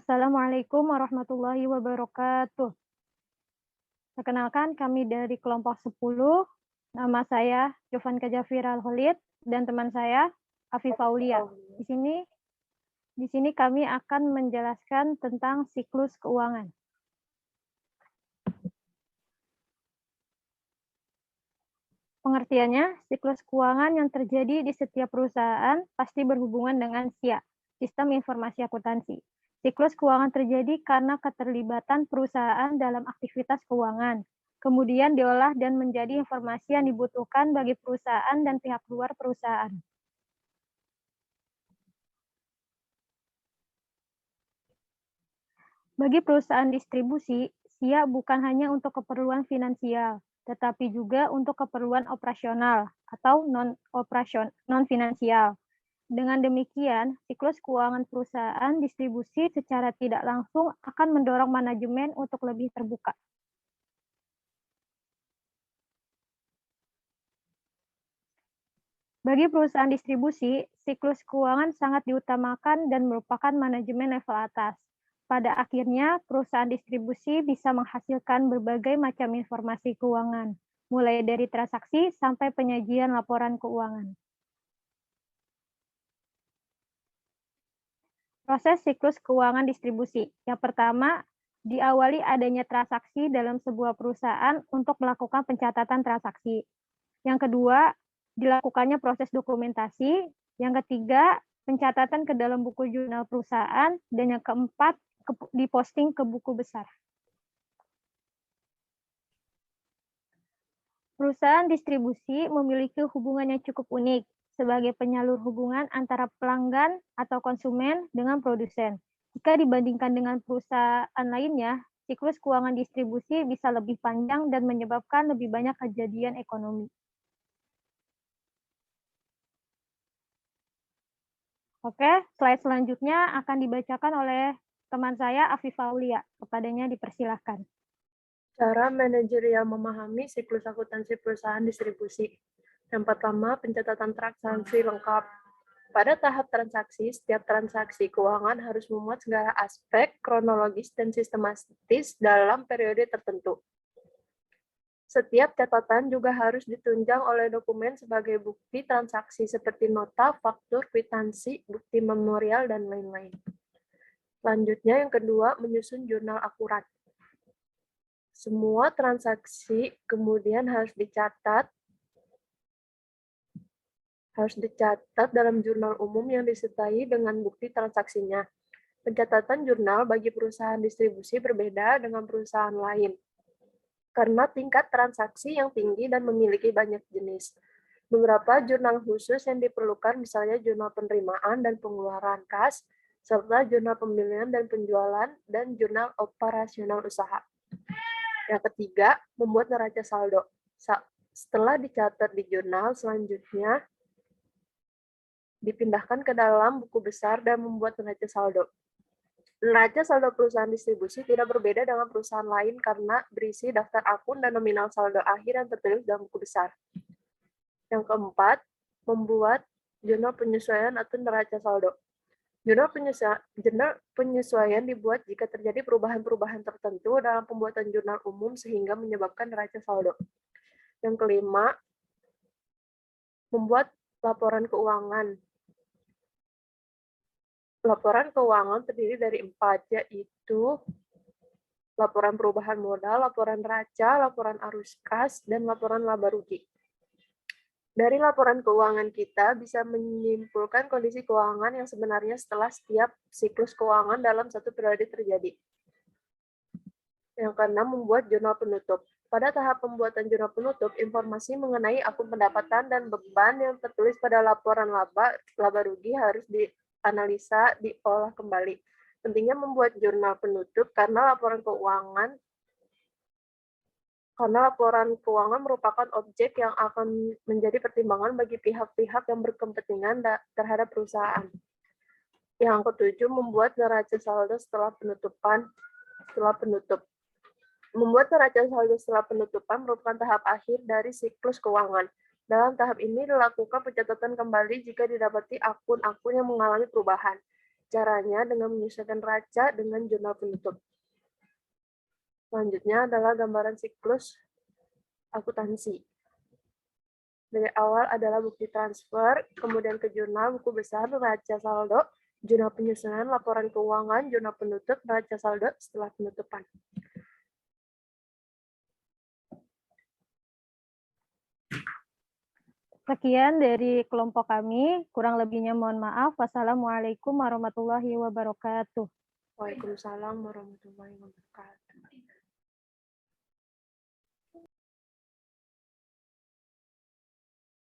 Assalamualaikum warahmatullahi wabarakatuh. Perkenalkan, kami dari kelompok 10. Nama saya Jovanka Jafira Al-Khalid dan teman saya Afifah Aulia. Di sini di sini kami akan menjelaskan tentang siklus keuangan. Pengertiannya, siklus keuangan yang terjadi di setiap perusahaan pasti berhubungan dengan SIA, Sistem Informasi Akuntansi. Siklus keuangan terjadi karena keterlibatan perusahaan dalam aktivitas keuangan, kemudian diolah dan menjadi informasi yang dibutuhkan bagi perusahaan dan pihak luar perusahaan. Bagi perusahaan distribusi, SIA bukan hanya untuk keperluan finansial, tetapi juga untuk keperluan operasional atau non-finansial. Dengan demikian, siklus keuangan perusahaan distribusi secara tidak langsung akan mendorong manajemen untuk lebih terbuka. Bagi perusahaan distribusi, siklus keuangan sangat diutamakan dan merupakan manajemen level atas. Pada akhirnya, perusahaan distribusi bisa menghasilkan berbagai macam informasi keuangan, mulai dari transaksi sampai penyajian laporan keuangan. Proses siklus keuangan distribusi. Yang pertama, diawali adanya transaksi dalam sebuah perusahaan untuk melakukan pencatatan transaksi. Yang kedua, dilakukannya proses dokumentasi. Yang ketiga, pencatatan ke dalam buku jurnal perusahaan. Dan yang keempat, diposting ke buku besar. Perusahaan distribusi memiliki hubungan yang cukup unik sebagai penyalur hubungan antara pelanggan atau konsumen dengan produsen. Jika dibandingkan dengan perusahaan lainnya, siklus keuangan distribusi bisa lebih panjang dan menyebabkan lebih banyak kejadian ekonomi. Oke, slide selanjutnya akan dibacakan oleh teman saya, Afifah Aulia. Kepadanya dipersilahkan. Cara manajerial memahami siklus akuntansi perusahaan distribusi. Yang pertama, pencatatan transaksi lengkap. Pada tahap transaksi, setiap transaksi keuangan harus memuat segala aspek kronologis dan sistematis dalam periode tertentu. Setiap catatan juga harus ditunjang oleh dokumen sebagai bukti transaksi seperti nota, faktur, kwitansi, bukti memorial, dan lain-lain. Selanjutnya, yang kedua, menyusun jurnal akurat. Semua transaksi kemudian harus dicatat dalam jurnal umum yang disertai dengan bukti transaksinya. Pencatatan jurnal bagi perusahaan distribusi berbeda dengan perusahaan lain, karena tingkat transaksi yang tinggi dan memiliki banyak jenis. Beberapa jurnal khusus yang diperlukan misalnya jurnal penerimaan dan pengeluaran kas, serta jurnal pembelian dan penjualan, dan jurnal operasional usaha. Yang ketiga, membuat neraca saldo. Setelah dicatat di jurnal, selanjutnya dipindahkan ke dalam buku besar dan membuat neraca saldo. Neraca saldo perusahaan distribusi tidak berbeda dengan perusahaan lain karena berisi daftar akun dan nominal saldo akhir yang tertulis dalam buku besar. Yang keempat, membuat jurnal penyesuaian atau neraca saldo. Jurnal penyesuaian dibuat jika terjadi perubahan-perubahan tertentu dalam pembuatan jurnal umum sehingga menyebabkan neraca saldo. Yang kelima, membuat laporan keuangan. Laporan keuangan terdiri dari 4, yaitu laporan perubahan modal, laporan neraca, laporan arus kas, dan laporan laba rugi. Dari laporan keuangan kita bisa menyimpulkan kondisi keuangan yang sebenarnya setelah setiap siklus keuangan dalam satu periode terjadi. Yang keenam, membuat jurnal penutup. Pada tahap pembuatan jurnal penutup, informasi mengenai akun pendapatan dan beban yang tertulis pada laporan laba rugi harus dianalisa, diolah kembali. Pentingnya membuat jurnal penutup karena laporan keuangan merupakan objek yang akan menjadi pertimbangan bagi pihak-pihak yang berkepentingan terhadap perusahaan. Yang ketujuh, membuat neraca saldo setelah penutup. Membuat neraca saldo setelah penutupan merupakan tahap akhir dari siklus keuangan. Dalam tahap ini dilakukan pencatatan kembali jika didapati akun-akun yang mengalami perubahan. Caranya dengan menyesuaikan raca dengan jurnal penutup. Selanjutnya adalah gambaran siklus akuntansi. Dari awal adalah bukti transfer, kemudian ke jurnal, buku besar, raca saldo, jurnal penyusunan, laporan keuangan, jurnal penutup, raca saldo setelah penutupan. Sekian dari kelompok kami, kurang lebihnya mohon maaf. Wassalamualaikum warahmatullahi wabarakatuh. Waalaikumsalam warahmatullahi wabarakatuh.